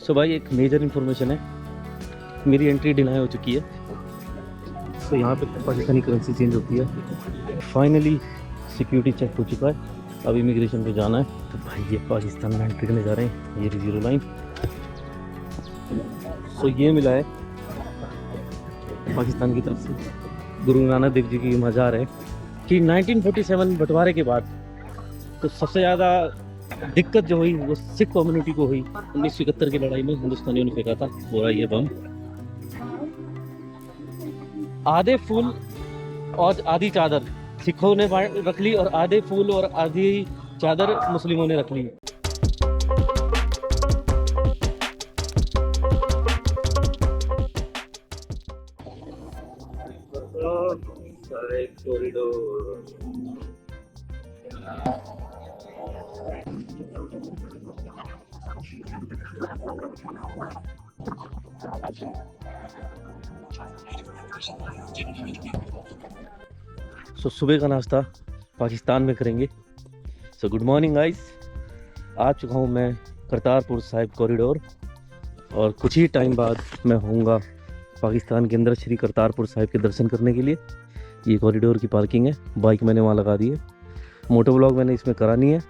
सो भाई एक major information है, मेरी एंट्री डिनाई हो चुकी है। सो यहाँ पे पाकिस्तानी करेंसी चेंज होती है। फाइनली सिक्योरिटी चेक हो चुका है, अब इमिग्रेशन पे जाना है। तो भाई ये पाकिस्तान में एंट्री करने जा रहे हैं, ये जीरो लाइन। सो ये मिला है पाकिस्तान की तरफ से गुरु नानक देव जी की मज़ार है कि 1947 बंटवारे के बाद तो सबसे ज़्यादा दिक्कत जो हुई वो सिख कम्युनिटी को हुई। 1971 की लड़ाई में हिंदुस्तानियों ने फेंका था बोरा ये बम, आधे फूल और आधी चादर सिखों ने रख ली और आधे फूल और आधी चादर मुस्लिमों ने रख ली। सो सुबह का नाश्ता पाकिस्तान में करेंगे। सो गुड मॉर्निंग गाइस, आ चुका हूँ मैं करतारपुर साहिब कॉरिडोर और कुछ ही टाइम बाद मैं होऊंगा पाकिस्तान के अंदर श्री करतारपुर साहिब के दर्शन करने के लिए। ये कॉरिडोर की पार्किंग है, बाइक मैंने वहाँ लगा दी है। मोटो ब्लॉग मैंने इसमें करा नहीं है,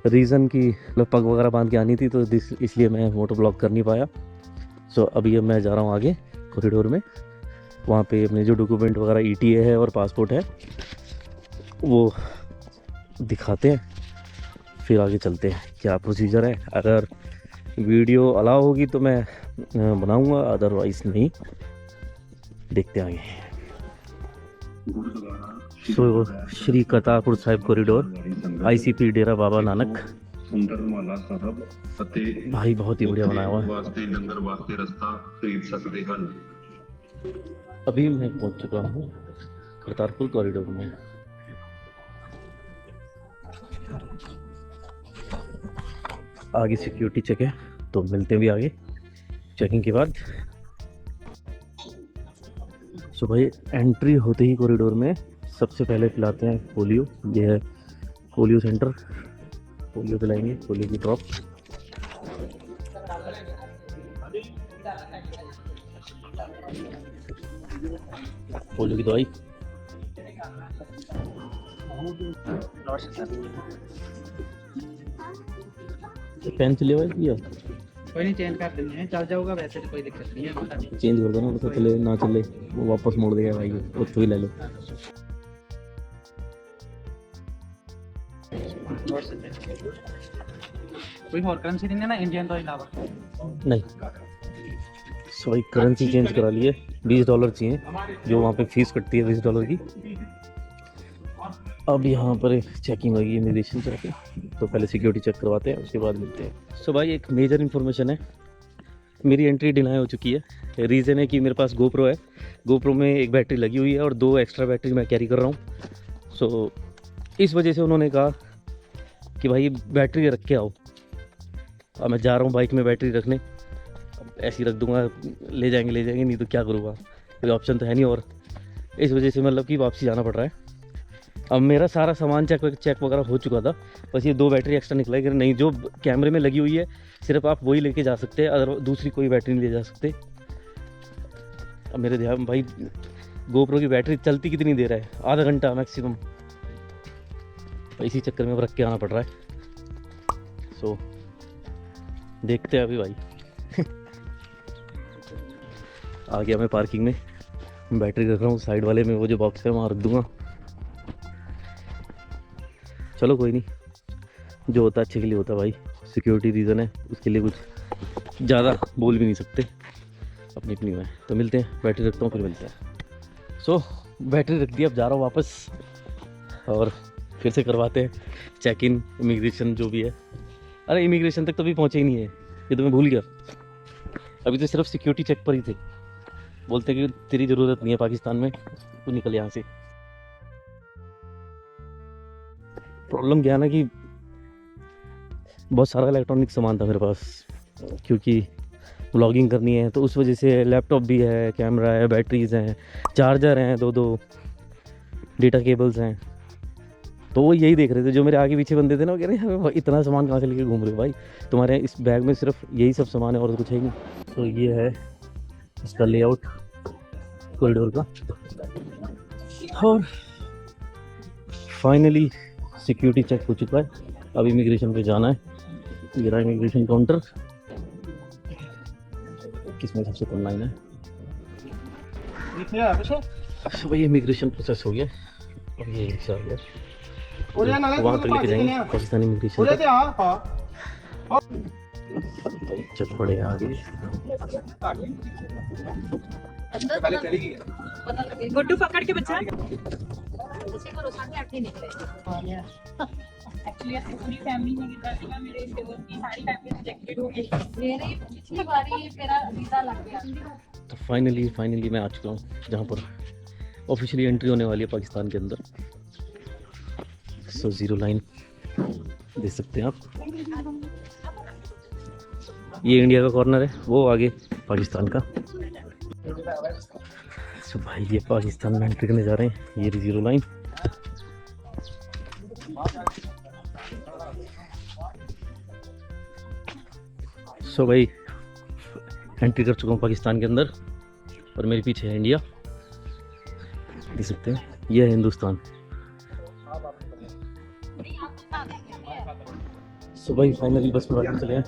रीज़न की पग वगैरह बांध के आनी थी तो इसलिए मैं मोटो ब्लॉग कर नहीं पाया। सो अभी अब मैं जा रहा हूँ आगे कॉरिडोर में, वहाँ पे अपने जो डॉक्यूमेंट वगैरह ETA है और पासपोर्ट है वो दिखाते हैं, फिर आगे चलते हैं क्या प्रोसीजर है। अगर वीडियो अलाउ होगी तो मैं बनाऊंगा, अदरवाइज नहीं, देखते हैं आगे। सो श्री करतारपुर साहिब कॉरिडोर ICP डेरा बाबा नानक सुंदरमाला साहब ਅਤੇ भाई बहुत ही बढ़िया बनाया हुआ है। वास्ते लंगर वास्ते रास्ता खरीद सकते हैं। अभी मैं पहुंच चुका हूँ करतारपुर कॉरिडोर में। आगे सिक्योरिटी चेक है तो मिलते हैं भी आगे चेकिंग के बाद। सो भाई एंट्री होते ही कॉरिडोर में सबसे पहले पिलाते हैं पोलियो। ये है पोलियो सेंटर, पोलियो पिलाएंगे, पोलियो की ड्रॉप। पोलियो की दवाई। पेन चले हुआ है, कोई नहीं, चेंज कर देंगे, चल जाऊगा वैसे तो कोई दिक्कत नहीं है। चेंज कर दो ना, तो चले ना चले वो वापस मोड़ देगा भाई, उसको ही ले लो। कोई और करेंसी नहीं है ना इंडियन तो अलावा? नहीं। सो भाई करेंसी चेंज करा लिए, $20 चाहिए जो वहाँ पे फीस कटती है $20 की। अब यहाँ पर चेकिंग होगी इमिग्रेशन करके, तो पहले सिक्योरिटी चेक करवाते हैं उसके बाद मिलते हैं। सो भाई एक मेजर इन्फॉर्मेशन है, मेरी एंट्री डिनाई हो चुकी है। रीज़न है कि मेरे पास GoPro है, GoPro में एक बैटरी लगी हुई है और 2 एक्स्ट्रा बैटरी मैं कैरी कर रहा हूँ। सो इस वजह से उन्होंने कहा कि भाई बैटरी रख के आओ। अब मैं जा रहा हूँ बाइक में बैटरी रखने, ऐसे ही रख दूँगा, ले जाएंगे नहीं तो क्या करूँगा, कोई ऑप्शन तो है नहीं। और इस वजह से मतलब कि वापसी जाना पड़ रहा है। अब मेरा सारा सामान चेक वगैरह हो चुका था, बस ये 2 बैटरी एक्स्ट्रा निकला है। नहीं, जो कैमरे में लगी हुई है सिर्फ आप वही लेके जा सकते हैं, अगर दूसरी कोई बैटरी नहीं ले जा सकते। अब मेरे ध्यान भाई GoPro की बैटरी चलती कितनी देर है, आधा घंटा मैक्सिमम, इसी चक्कर में अब रख के आना पड़ रहा है। सो देखते हैं अभी भाई। आ गया मैं पार्किंग में, बैटरी रख रहा हूँ साइड वाले में, वो जो बॉक्स है वहाँ रख दूँगा। चलो कोई नहीं, जो होता है अच्छे के लिए होता है भाई। सिक्योरिटी रीज़न है, उसके लिए कुछ ज़्यादा बोल भी नहीं सकते, अपनी अपनी में। तो मिलते हैं, बैटरी रखता हूँ फिर मिलते हैं। सो बैटरी रख दी, अब जा रहा हूँ वापस और फिर से करवाते हैं चेक इन, इमिग्रेशन जो भी है। अरे इमिग्रेशन तक तो अभी पहुँचे ही नहीं है, ये तो मैं भूल गया। अभी तो सिर्फ सिक्योरिटी चेक पर ही थे, बोलते कि तेरी ज़रूरत नहीं है पाकिस्तान में, तू निकल यहाँ से। प्रॉब्लम क्या है ना कि बहुत सारा इलेक्ट्रॉनिक सामान था मेरे पास, क्योंकि व्लॉगिंग करनी है तो उस वजह से लैपटॉप भी है, कैमरा है, बैटरीज हैं, चार्जर हैं, 2 डेटा केबल्स हैं। तो वो यही देख रहे थे, जो मेरे आगे पीछे बंदे थे ना, वो कह रहे हैं "भाई, इतना सामान कहाँ से लेके घूम रहे हो भाई, तुम्हारे इस बैग में सिर्फ यही सब सामान है और कुछ है नहीं"। तो ये है इसका लेआउट कॉरिडोर का। और फाइनली सिक्योरिटी चेक हो चुका है, अब इमिग्रेशन पे जाना है। ये रहा इमिग्रेशन काउंटर, किसमें सबसे कम लाइन है। अच्छा भाई इमिग्रेशन प्रोसेस हो गया और ये रिक्शा आ गया, वहाँ तक लेके जाएंगे पाकिस्तानी इमिग्रेशन तक। चल पड़े आगे। गुड्डू पकड़ के बच्चा एक्चुअली पूरी फैमिली ने गिरता था, मेरे दोस्त की सारी फैमिली रिजेक्टेड हो गई, मेरी पिछली बारी मेरा वीजा लग गया। तो फाइनली मैं आ चुका हूँ जहाँ पर ऑफिशियली एंट्री होने वाली है पाकिस्तान के अंदर। सो ज़ीरो लाइन देख सकते हैं आप, ये इंडिया का कॉर्नर है, वो आगे पाकिस्तान का। सो भाई ये पाकिस्तान में एंट्री करने जा रहे हैं, ये रही ज़ीरो लाइन। सो भाई एंट्री कर चुका हूँ पाकिस्तान के अंदर और मेरे पीछे है इंडिया, देख सकते हैं, ये है हिंदुस्तान। सो भाई फाइनली बस में बैठ चले हैं।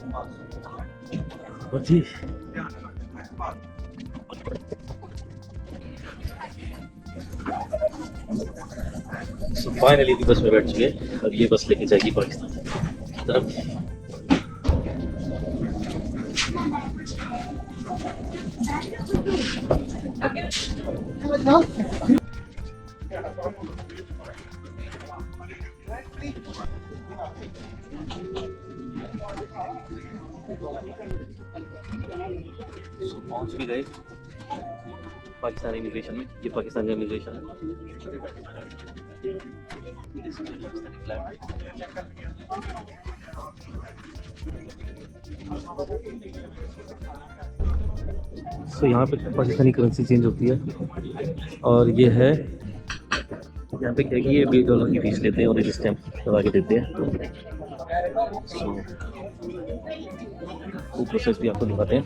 सो फाइनली बस में बैठ चुके हैं, अब ये बस लेके जाएगी पाकिस्तान की तरफ। पहुंच भी गए पाकिस्तान इमिग्रेशन में, ये पाकिस्तान का इमिग्रेशन है। सो यहाँ पे पाकिस्तानी करेंसी चेंज होती है और ये है यहाँ पे क्या है कि ये $20 की फीस लेते हैं और एक स्टैम्प लगा के देते हैं। सो वो प्रोसेस भी आपको दिखाते हैं।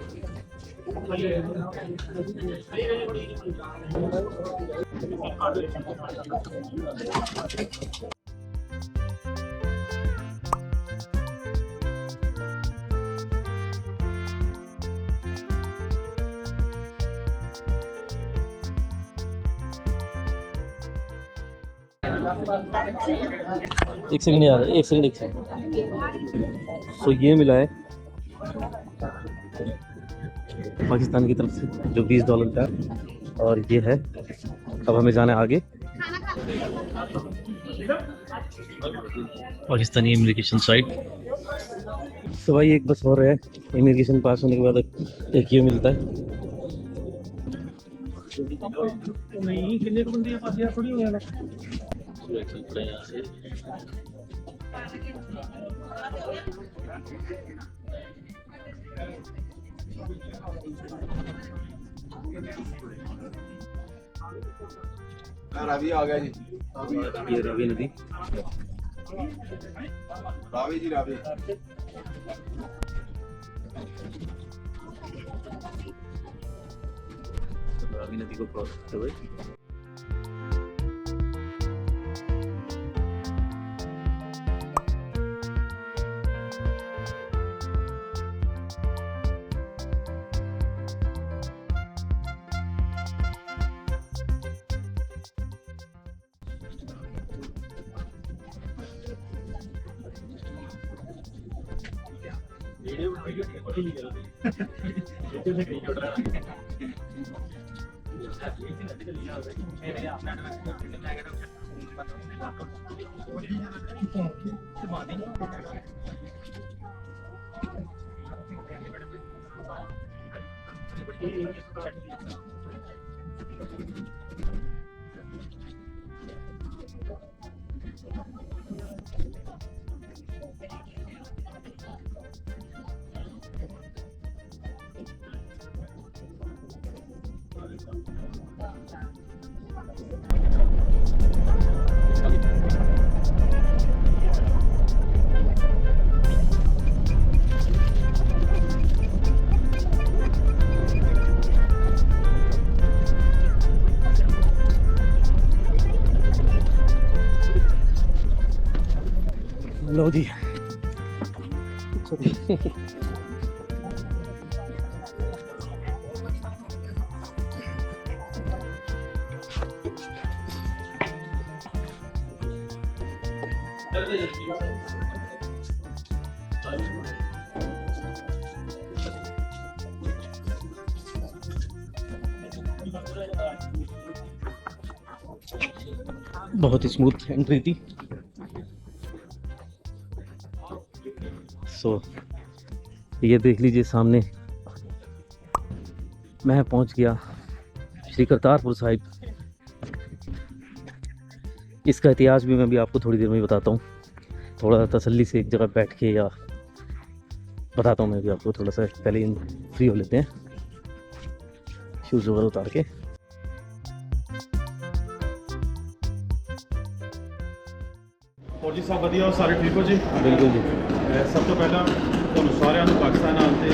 एक सेकंड यार, एक सेकंड। सो ये मिला है पाकिस्तान की तरफ से जो $20 का, और ये है अब हमें जाना है आगे पाकिस्तानी इमिग्रेशन साइट। तो भाई एक बस और है, इमिग्रेशन पास होने के बाद एक ये मिलता है। नहीं कितने बंदे पास यार थोड़ी हो गया यहाँ से। रावी आ गया जी, ये रावी नदी, रावी जी रावी। रावी नदी को क्रॉस करते हुए लो जी। बहुत ही स्मूथ एंट्री थी। सो ये देख लीजिए सामने मैं पहुंच गया श्री करतारपुर साहिब। इसका इतिहास भी मैं भी आपको थोड़ी देर में ही बताता हूँ, थोड़ा तसल्ली से एक जगह बैठ के या बताता हूँ मैं भी आपको। थोड़ा सा पहले फ्री हो लेते हैं, शूज़ वगैरह उतार के। और जी सब ਵਧੀਆ ਹੋ ਸਾਰੇ ठीक हो जी? बिल्कुल जी। सब तो पहला ਤੁਹਾਨੂੰ ਸਾਰਿਆਂ ਨੂੰ ਪਾਕਿਸਤਾਨ ਆਉਣ ਤੇ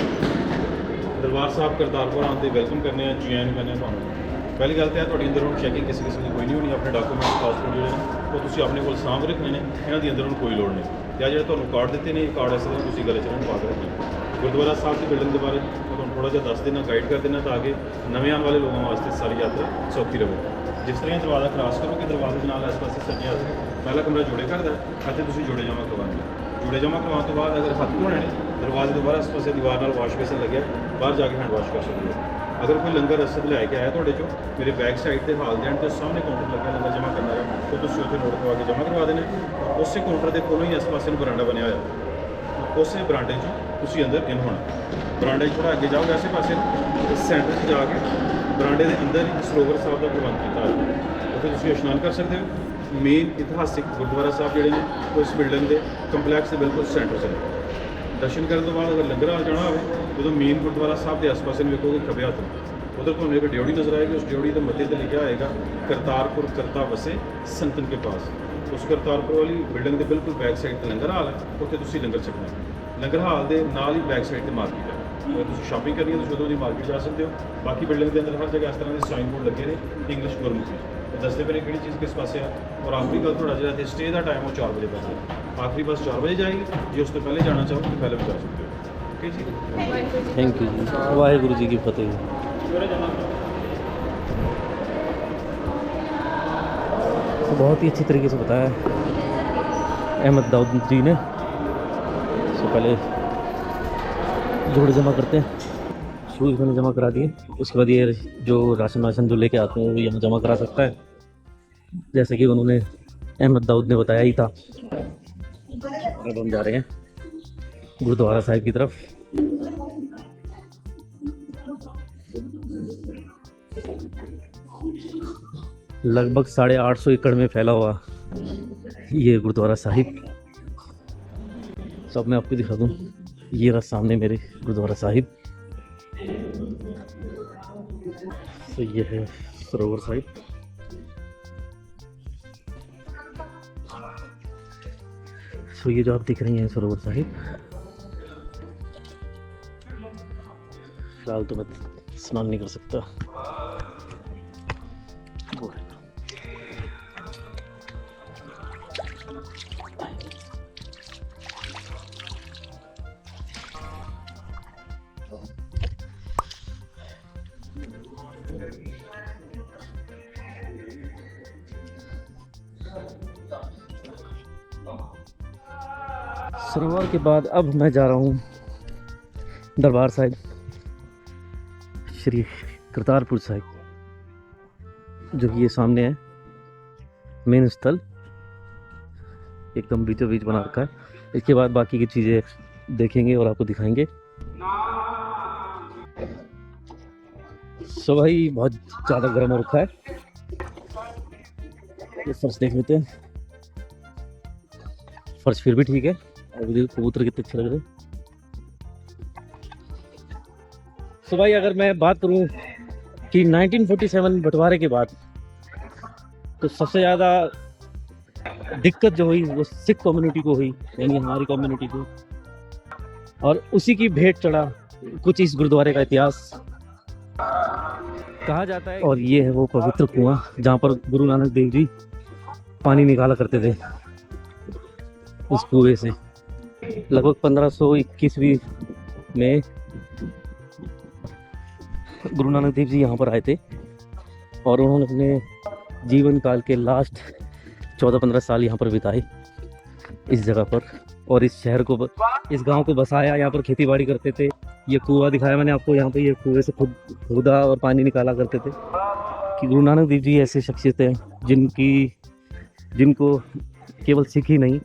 ਦਰਬਾਰ ਸਾਹਿਬ ਕਰਤਾਰਪੁਰ ਆਉਣ ਤੇ ਵੈਲਕਮ ਕਰਨੇ ਆ, ਜੀ ਆਇਆਂ ਨੂੰ ਕਹਿੰਦੇ ਆ ਤੁਹਾਨੂੰ। ਪਹਿਲੀ ਗੱਲ ਤਾਂ ਹੈ ਤੁਹਾਡੀ ਅੰਦਰ ਹੁਣ ਚੈਕਿੰਗ ਕਿਸੇ ਕਿਸਮ ਦੀ ਕੋਈ ਨਹੀਂ ਹੋਣੀ। ਆਪਣੇ ਡਾਕੂਮੈਂਟ ਪਾਸਪੋਰਟ ਜਿਹੜੇ ਨੇ ਉਹ ਤੁਸੀਂ ਆਪਣੇ ਕੋਲ ਸਾਂਭ ਰੱਖਣੇ ਨੇ, ਇਹਨਾਂ ਦੀ ਅੰਦਰ ਹੁਣ ਕੋਈ ਲੋੜ ਨਹੀਂ। ਤੇ ਆ ਜਿਹੜੇ ਤੁਹਾਨੂੰ ਕਾਰਡ ਦਿੱਤੇ ਨੇ, ਇਹ ਕਾਰਡ ਇਸ ਤਰ੍ਹਾਂ ਤੁਸੀਂ ਗਲੇ 'ਚ ਇਹਨਾਂ ਨੂੰ ਪਾ ਕੇ ਰੱਖਣਾ। ਗੁਰਦੁਆਰਾ ਸਾਹਿਬ ਦੀ ਬਿਲਡਿੰਗ ਦੇ ਬਾਰੇ ਮੈਂ ਤੁਹਾਨੂੰ ਥੋੜ੍ਹਾ ਜਿਹਾ ਦੱਸ ਦੇਣਾ, ਗਾਈਡ ਕਰ ਦੇਣਾ, ਤਾਂ ਕਿ ਨਵੇਂ ਆਉਣ ਵਾਲੇ ਲੋਕਾਂ ਵਾਸਤੇ ਸਾਰੀ ਯਾਤਰਾ ਸੌਖੀ ਰਹੇ। ਜਿਸ ਤਰ੍ਹਾਂ ਦਰਵਾਜ਼ਾ ਕ੍ਰਾਸ ਕਰੋਗੇ, ਦਰਵਾਜ਼ੇ ਦੇ ਨਾਲ ਇਸ ਪਾਸੇ ਸੱਜੇ ਹੱਥ ਪਹਿਲਾ ਕਮਰਾ ਜੋੜੇ ਘਰ ਦਾ, ਅਤੇ ਤੁਸੀਂ ਜੋੜੇ ਜਮ੍ਹਾਂ ਕਰਵਾਉਣਗੇ। ਜੋੜੇ ਜਮ੍ਹਾਂ ਕਰਵਾਉਣ ਤੋਂ ਬਾਅਦ ਅਗਰ ਹੱਥ ਧੋਣੇ ਨੇ, ਦਰਵਾਜ਼ੇ ਤੋਂ ਬਾਹਰ ਇਸ ਪਾਸੇ ਦੀਵਾਰ ਨਾਲ ਵਾਸ਼ ਬੇਸਿਨ ਲੱਗਿਆ, ਬਾਹਰ ਜਾ ਕੇ ਹੈਂਡ ਵਾਸ਼ ਕਰ ਸਕਦੇ ਹੋ। ਅਗਰ ਕੋਈ ਲੰਗਰ ਰਸਤੇ 'ਤੇ ਲੈ ਕੇ ਆਇਆ ਤੁਹਾਡੇ ਚੋਂ, ਮੇਰੇ ਬੈਕ ਸਾਈਡ ਤੇ ਹਾਲ ਦੇ ਐਂਡ ਤੇ ਸਾਹਮਣੇ ਕਾਊਂਟਰ ਲੱਗਿਆ ਲੰਗਰ ਜਮ੍ਹਾਂ ਕਰਨਾ ਹੈ, ਤਾਂ ਤੁਸੀਂ ਉੱਥੇ ਨੋਟ ਕਰਵਾ ਕੇ ਜਮ੍ਹਾਂ ਕਰਵਾ ਦੇਣੇ। ਉਸੇ ਕਾਊਂਟਰ ਦੇ ਕੋਲੋਂ ਹੀ ਇਸ ਪਾਸੇ ਨੂੰ ਬਰਾਂਡਾ ਬਣਿਆ ਹੋਇਆ, ਉਸੇ ਬਰਾਂਡੇ 'ਚ ਤੁਸੀਂ ਅੰਦਰ ਇਨ ਹੋਣਾ। ਬਰਾਂਡੇ 'ਚ ਥੋੜ੍ਹਾ ਅੱਗੇ ਜਾਓਗੇ ਐਸੇ ਪਾਸੇ ਨੂੰ, ਸੈਂਟਰ 'ਚ ਜਾ ਕੇ ਬਰਾਂਡੇ ਦੇ ਅੰਦਰ ਹੀ ਸਰੋਵਰ ਸਾਹਿਬ ਦਾ ਪ੍ਰਬੰਧ ਕੀਤਾ ਹੋਇਆ, ਉੱਥੇ ਤੁਸੀਂ ਇਸ਼ਨਾਨ ਕਰ ਸਕਦੇ ਹੋ। ਮੇਨ ਇਤਿਹਾਸਿਕ ਗੁਰਦੁਆਰਾ ਸਾਹਿਬ ਜਿਹੜੇ ਨੇ ਉਹ ਇਸ ਬਿਲਡਿੰਗ ਦੇ ਕੰਪਲੈਕਸ ਦੇ ਬਿਲਕੁਲ ਸੈਂਟਰ 'ਚ ਨੇ। ਦਰਸ਼ਨ ਕਰਨ ਤੋਂ ਬਾਅਦ ਅਗਰ ਲੰਗਰ ਹਾਲ ਜਾਣਾ ਹੋਵੇ, ਜਦੋਂ ਮੇਨ ਗੁਰਦੁਆਰਾ ਸਾਹਿਬ ਦੇ ਆਸ-ਪਾਸੇ ਨੂੰ ਵੇਖੋਗੇ ਖੱਬੇ ਹੱਥ ਉਧਰ ਤੁਹਾਨੂੰ ਇੱਕ ਡਿਓੜੀ ਨਜ਼ਰ ਆਏਗੀ। ਉਸ ਡਿਓੜੀ ਦੇ ਮੱਥੇ ਤੇ ਲਿਖਿਆ ਹੋਏਗਾ ਕਰਤਾਰਪੁਰ ਕਰਤਾ ਵਸੇ ਸੰਤਨ ਕੇ ਪਾਸ। ਉਸ ਕਰਤਾਰਪੁਰ ਵਾਲੀ ਬਿਲਡਿੰਗ ਦੇ ਬਿਲਕੁਲ ਬੈਕ ਸਾਈਡ ਤੇ ਲੰਗਰ ਹਾਲ ਹੈ, ਉੱਥੇ ਤੁਸੀਂ ਲੰਗਰ ਛਕਣਾ। ਲੰਗਰ ਹਾਲ ਦੇ ਨਾਲ ਹੀ ਬੈਕ ਸਾਈਡ ਤੇ ਮਾਰਕੀਟ ਹੈ, ਅਗਰ ਤੁਸੀਂ ਸ਼ਾਪਿੰਗ ਕਰਨੀ ਹੈ ਤੁਸੀਂ ਉਦੋਂ ਦੀ ਮਾਰਕੀਟ ਜਾ ਸਕਦੇ ਹੋ। ਬਾਕੀ ਬਿਲਡਿੰਗ ਦੇ ਅੰਦਰ ਹਰ ਜਗ੍ਹਾ ਇਸ ਤਰ੍ਹਾਂ ਦੇ ਸਾਈਨ ਬੋਰਡ ਲੱਗੇ ਨੇ ਇੰਗਲਿਸ਼ ਗੁਰਮੁਖੀ, ਦੱਸਦੇ ਪਏ ਨੇ ਕਿਹੜੀ ਚੀਜ਼ ਕਿਸ ਪਾਸੇ ਆ। ਔਰ ਆਖਰੀ ਗੱਲ, ਤੁਹਾਡਾ ਜਿਹੜਾ ਇੱਥੇ ਸਟੇ ਦਾ ਟਾਈਮ ਉਹ 4 ਵਜੇ ਤੱਕ ਹੈ। ਆਖਰੀ ਬੱਸ 4 ਵਜੇ ਜਾਏਗੀ, ਜੇ ਉਸ ਤੋਂ ਪਹਿਲੇ ਜਾਣਾ ਚਾਹੋ ਤਾਂ ਪਹਿਲੇ ਵੀ ਜਾ ਸਕਦੇ ਹੋ। ਓਕੇ ਜੀ, थैंक यू जी। वाहिगुरु जी की फतेह। तो बहुत ही अच्छी तरीके से बताया अहमद दाऊद जी ने। तो पहले जोड़े जमा करते हैं, शूज़ मैंने जमा करा दिए। उसके बाद ये जो राशन जो लेके आते हैं वो यहाँ जमा करा सकता है, जैसे कि उन्होंने अहमद दाऊद ने बताया ही था। अब हम जा रहे हैं गुरुद्वारा साहिब की तरफ। लगभग 850 एकड़ में फैला हुआ ये गुरुद्वारा साहिब। सब मैं आपको दिखा दूँ, ये रहा सामने मेरे गुरुद्वारा साहिब। तो ये है सरोवर साहिब। तो ये जो आप दिख रही हैं सरोवर साहिब, फिलहाल तो मैं स्नान नहीं कर सकता। सरोवर के बाद अब मैं जा रहा हूँ दरबार साहिब श्री करतारपुर साहिब, जो कि ये सामने है मेन स्थल, एकदम बीचों बीच बना रखा है। इसके बाद बाकी की चीज़ें देखेंगे और आपको दिखाएंगे। सो भाई बहुत ज़्यादा गर्म हो रखा है। ये फर्श देख लेते हैं, फर्श फिर भी ठीक है। अभी देखो कबूतर कितने अच्छे लग रहे हैं। तो भाई अगर मैं बात करूं कि 1947 बंटवारे के बाद तो सबसे ज़्यादा दिक्कत जो हुई वो सिख कम्युनिटी को हुई, यानी हमारी कम्युनिटी को, और उसी की भेंट चढ़ा कुछ इस गुरुद्वारे का इतिहास कहा जाता है। और ये है वो पवित्र कुआं जहाँ पर गुरु नानक देव जी पानी निकाला करते थे। उस कुएं से। लगभग 1521वीं में गुरु नानक देव जी यहाँ पर आए थे और उन्होंने अपने जीवन काल के लास्ट 14-15 साल यहाँ पर बिताए इस जगह पर, और इस शहर को, इस गांव को बसाया। यहाँ पर खेती बाड़ी करते थे। ये कुआं दिखाया मैंने आपको, यहाँ पे ये कुएं से खुद खोदा और पानी निकाला करते थे। कि गुरु नानक देव जी ऐसे शख्सियत हैं जिनको केवल सिख ही नहीं,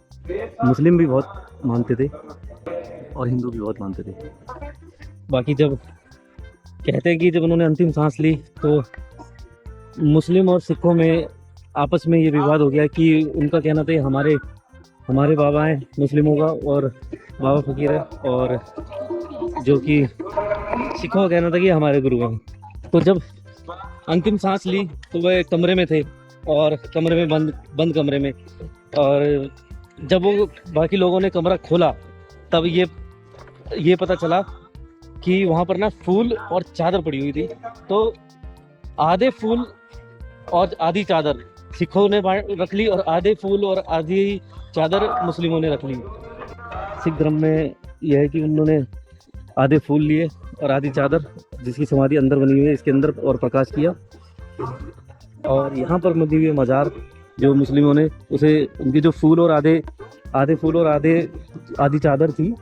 मुस्लिम भी बहुत मानते थे और हिंदू भी बहुत मानते थे। बाकी जब कहते हैं कि जब उन्होंने अंतिम सांस ली तो मुस्लिम और सिखों में आपस में ये विवाद हो गया कि उनका कहना था हमारे बाबा हैं मुस्लिमों का और बाबा फकीर है, और जो कि सिखों का कहना था कि हमारे गुरु हैं। तो जब अंतिम सांस ली तो वह कमरे में थे, और कमरे में बंद कमरे में, और जब वो बाकी लोगों ने कमरा खोला तब ये पता चला कि वहाँ पर ना फूल और चादर पड़ी हुई थी। तो आधे फूल और आधी चादर सिखों ने रख ली और आधे फूल और आधी चादर मुस्लिमों ने रख ली। सिख धर्म में यह है कि उन्होंने आधे फूल लिए और आधी चादर, जिसकी समाधि अंदर बनी हुई है, इसके अंदर और प्रकाश किया। और यहाँ पर बनी हुई मज़ार जो मुस्लिमों ने उसे, उनके जो फूल और आधे फूल और आधी चादर थी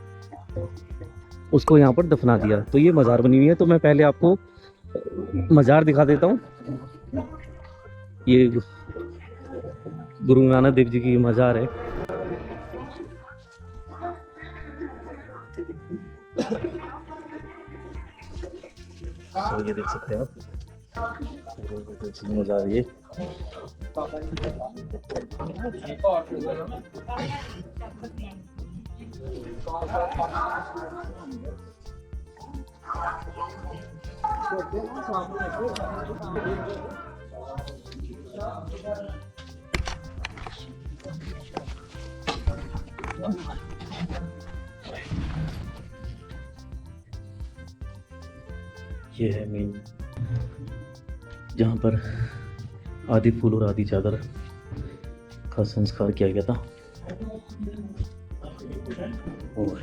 उसको यहाँ पर दफना दिया। तो ये मज़ार बनी हुई है। तो मैं पहले आपको मज़ार दिखा देता हूँ। ये गुरु नानक देव जी की मज़ार है। तो ये देख सकते हैं आप, मज़ार ये। ये है मेन, जहाँ पर आधी फूल और आधी चादर का संस्कार किया गया था। और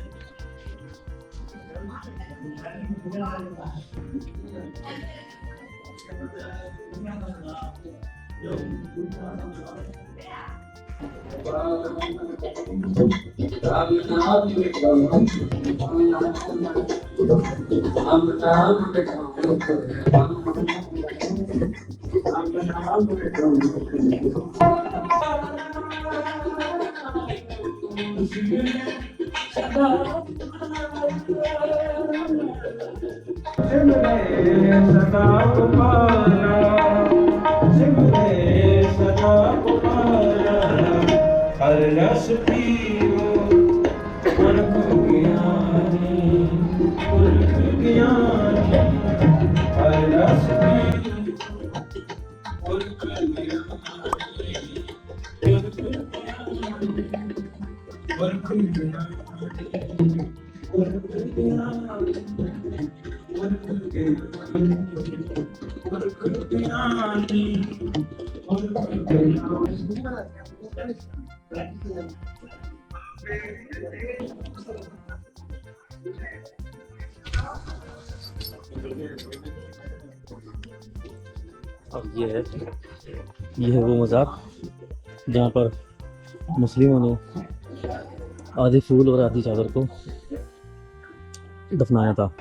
अब ये है वो मज़ार जहाँ पर मुस्लिमों ने आधे फूल और आधी चादर को दफनाया था।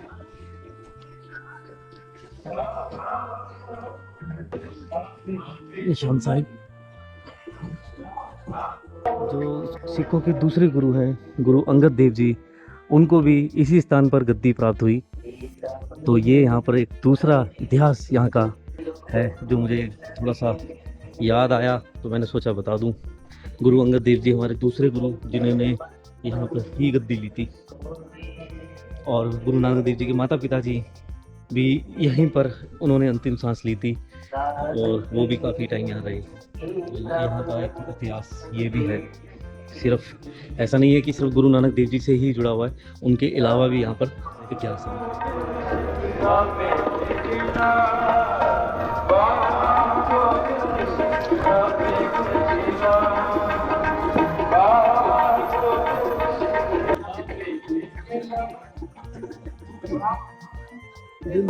निशान साहिब जो सिखों के दूसरे गुरु हैं, गुरु अंगद देव जी, उनको भी इसी स्थान पर गद्दी प्राप्त हुई। तो ये यहाँ पर एक दूसरा इतिहास यहाँ का है जो मुझे थोड़ा सा याद आया, तो मैंने सोचा बता दूं। गुरु अंगद देव जी हमारे दूसरे गुरु जिन्होंने यहाँ पर ही गद्दी ली थी, और गुरु नानक देव जी के माता पिता जी भी यहीं पर उन्होंने अंतिम सांस ली थी, और वो भी काफ़ी टाइम यहाँ रहे। तो यहाँ का एक इतिहास ये भी है। सिर्फ ऐसा नहीं है कि सिर्फ गुरु नानक देव जी से ही जुड़ा हुआ है, उनके अलावा भी यहाँ पर इतिहास है। ये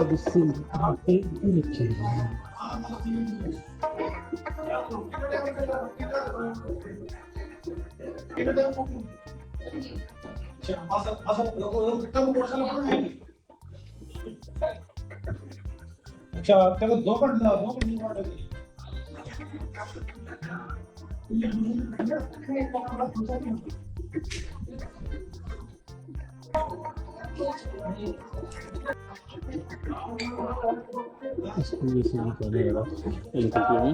से निकाले यार निकलती है।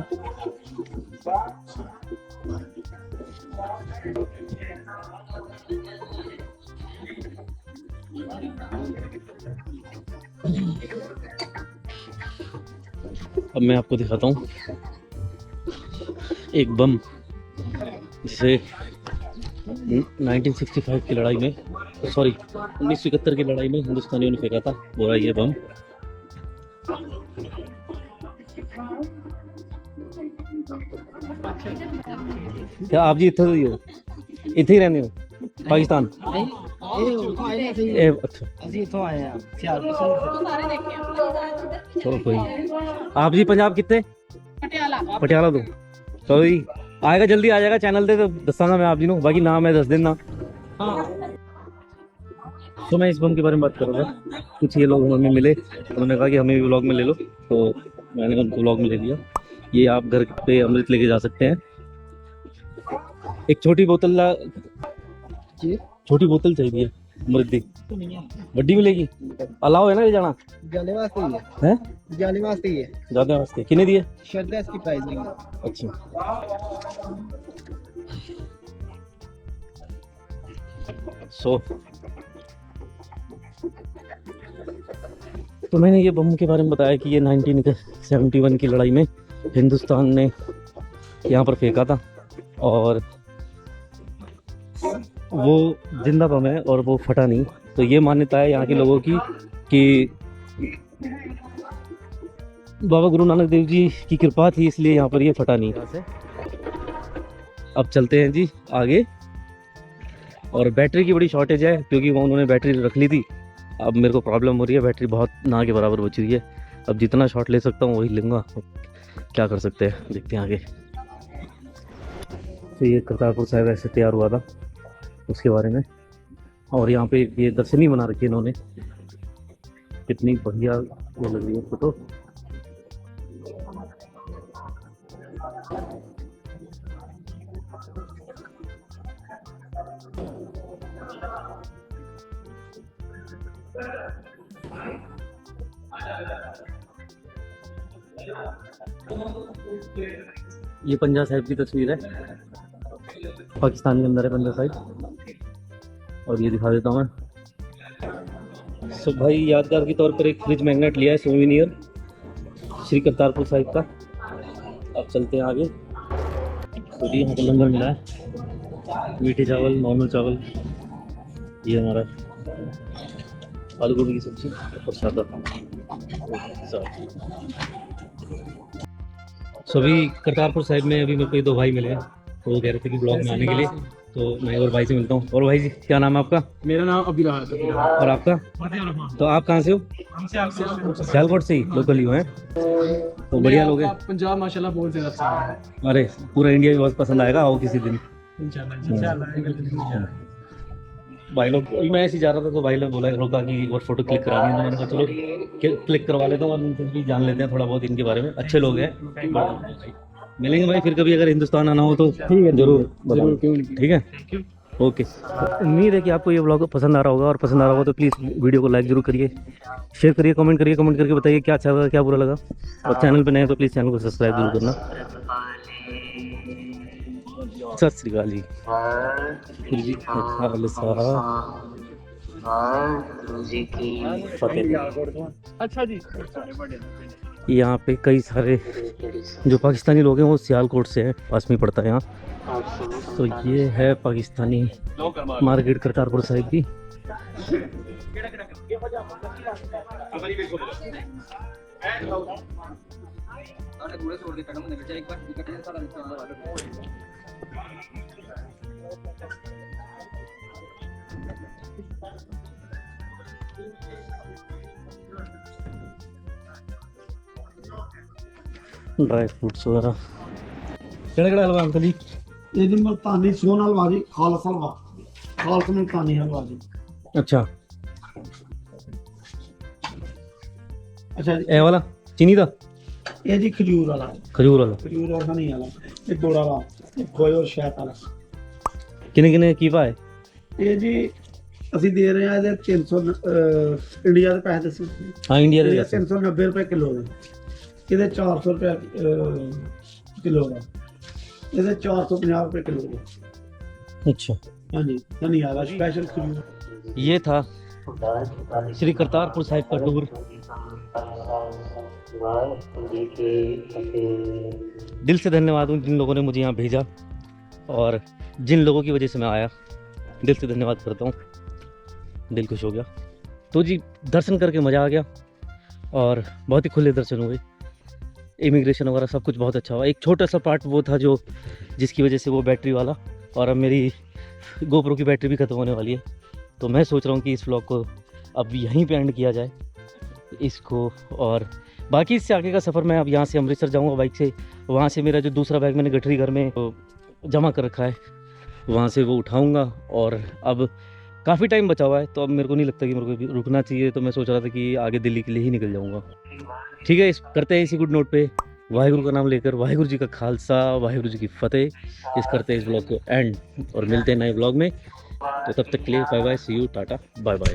अब मैं आपको दिखाता हूँ एक बम जिसे 1965 की लड़ाई में, सॉरी 1971 की लड़ाई में हिंदुस्तानियों ने फेंका था, वो रहा ये बम। क्या आप जी इतने ही हो, इतने ही रहने हो पाकिस्तान? अच्छा चलो कोई नहीं। आप जी पंजाब कितने? पटियाला तो चलो जी आएगा, जल्दी आ जाएगा चैनल पे तो दसांगा मैं आप जी को, बाकी नाम है दस दिन ना। तो मैं इस बम के बारे में बात करूँगा। कुछ ये लोग हमें मिले, उन्होंने कहा कि हमें भी व्लॉग में ले लो, तो मैंने उनको व्लॉग में ले लिया। ये आप घर पे अमृत लेके जा सकते हैं। एक छोटी बोतल चाहिए अमृत दी, बड्डी मिलेगी? अलाउ है ना ले जाना? जाने वास्ते ही है, जाने वास्ते ही है। ज़्यादा वास्ते कितने दिए? श्रद्धा इसकी प्राइस नहीं है। अच्छा सो तो मैंने ये बम के बारे में बताया कि ये 1971 की लड़ाई में हिंदुस्तान ने यहाँ पर फेंका था और वो जिंदा बम है और वो फटा नहीं। तो ये मान्यता है यहाँ के लोगों की कि बाबा गुरु नानक देव जी की कृपा थी, इसलिए यहाँ पर ये फटा नहीं। अब चलते हैं जी आगे। और बैटरी की बड़ी शॉर्टेज है क्योंकि वो उन्होंने बैटरी रख ली थी, अब मेरे को प्रॉब्लम हो रही है, बैटरी बहुत ना के बराबर बची हुई है। अब जितना शॉट ले सकता हूँ वही लूँगा, क्या कर सकते हैं, देखते हैं आगे। तो ये करतारपुर साहिब ऐसे तैयार हुआ था उसके बारे में, और यहाँ पे ये दर्शनी बना रखी है इन्होंने, कितनी बढ़िया वो लग रही है फोटो। ये पंजा साहिब की तस्वीर है, पाकिस्तान के अंदर है पंजा साहिब, और ये दिखा देता हूँ मैं। सो भाई यादगार के तौर पर एक फ्रिज मैग्नेट लिया है, सोविनियर श्री करतारपुर साहिब का। अब चलते हैं आगे। तो ये यहाँ पर लंगर मिला है, मीठे चावल, नॉर्मल चावल, ये हमारा आलू गोभी की सब्जी और सादा। सो अभी करतारपुर साहिब में अभी मेरे को ये दो भाई मिले हैं, तो वो कह रहे थे कि ब्लॉग में आने के लिए, तो मैं और भाई से मिलता हूँ। और भाई जी क्या नाम है आपका? मेरा नाम अभिलाष है। और आपका? तो आप कहाँ से हो? सियालकोट से ही, लोकल ही हो हैं? तो बढ़िया लोग हैं। पंजाब माशाल्लाह बहुत ज्यादा अच्छा है। अरे पूरा इंडिया भी बहुत पसंद आएगा, आओ किसी दिन इंशाल्लाह। भाई लोग। मैं ऐसे ही जा रहा था तो भाई लोग रोका कि और फोटो क्लिक करानी है, तो मैंने कहा चलो क्लिक करवा लेता हूँ और उनसे भी जान लेते हैं थोड़ा बहुत इनके बारे में। अच्छे लोग हैं, मिलेंगे भाई फिर कभी, अगर हिंदुस्तान आना हो तो ठीक है, जरूर ठीक है, ओके। उम्मीद है कि आपको ये व्लॉग पसंद आ रहा होगा, और पसंद आ रहा होगा तो प्लीज़ वीडियो को लाइक जरूर करिए, शेयर करिए, कमेंट करके बताइए क्या अच्छा लगा, क्या बुरा लगा। और चैनल पे नए तो प्लीज़ चैनल को सब्सक्राइब जरूर करना। सत श्री अकाल जी। फिर जी अच्छा जी। यहाँ पे कई सारे जो पाकिस्तानी लोग हैं वो सियालकोट से हैं, पास में पड़ता है यहाँ। तो ये है पाकिस्तानी मार्केट करतारपुर साहिब की। ड्राई फ्रूट्स वगैरह केड़ा हलवा अंकल जी? ये जी मुल्तानी सोन हलवा जी, खालसा हलवा, खालसा मुल्तानी हलवा जी। अच्छा, अच्छा जी, ए वाला चीनी दा, ये जी खजूर वाला, खजूर वाला खजूर और हनी वाला, ये गुड़ वाला, ये खोए और शहद वाला। किने किने की भाव है? ये जी ਅਸੀਂ ਦੇ ਰਹੇ ਆ ਇਹਦੇ 300 ਇੰਡੀਆ ਦੇ ਪੈਸੇ ਦੱਸੋ। हाँ इंडिया ਇਹ दे 390 ਰੁਪਏ ਕਿਲੋ ਦੇ, ਇਹਦੇ 400 ਰੁਪਏ ਕਿਲੋ ਦਾ, ਇਹਦੇ 450 ਰੁਪਏ ਕਿਲੋ ਦੇ। अच्छा, ਹਾਂਜੀ ਹਨੀ ਵਾਲਾ ਸਪੈਸ਼ਲ ਖਜੂਰ। ये था श्री करतारपुर साहिब का टूर। दिल से धन्यवाद हूँ जिन लोगों ने मुझे यहाँ भेजा और जिन लोगों की वजह से मैं आया, दिल से धन्यवाद करता हूँ, दिल खुश हो गया। तो जी दर्शन करके मज़ा आ गया और बहुत ही खुले दर्शन हुए, इमिग्रेशन वगैरह सब कुछ बहुत अच्छा हुआ। एक छोटा सा पार्ट वो था जो जिसकी वजह से वो बैटरी वाला, और अब मेरी गोप्रो की बैटरी भी ख़त्म होने वाली है, तो मैं सोच रहा हूँ कि इस व्लॉग को अब यहीं पे एंड किया जाए इसको। और बाकी इससे आगे का सफ़र मैं अब यहाँ से अमृतसर जाऊँगा बाइक से, वहाँ से मेरा जो दूसरा बैग मैंने गठरी घर में जमा कर रखा है वहाँ से वो उठाऊँगा। और अब काफ़ी टाइम बचा हुआ है, तो अब मेरे को नहीं लगता कि मेरे को रुकना चाहिए, तो मैं सोच रहा था कि आगे दिल्ली के लिए ही निकल जाऊँगा। ठीक है, करते हैं इसी गुड नोट पे वाहिगुरु का नाम लेकर, वाहिगुरु जी का खालसा वाहिगुरु जी की फतेह, इस करते हैं इस ब्लॉग को एंड और मिलते हैं नए ब्लॉग में। तो तब तक के लिए bye bye, see you, tata, bye bye.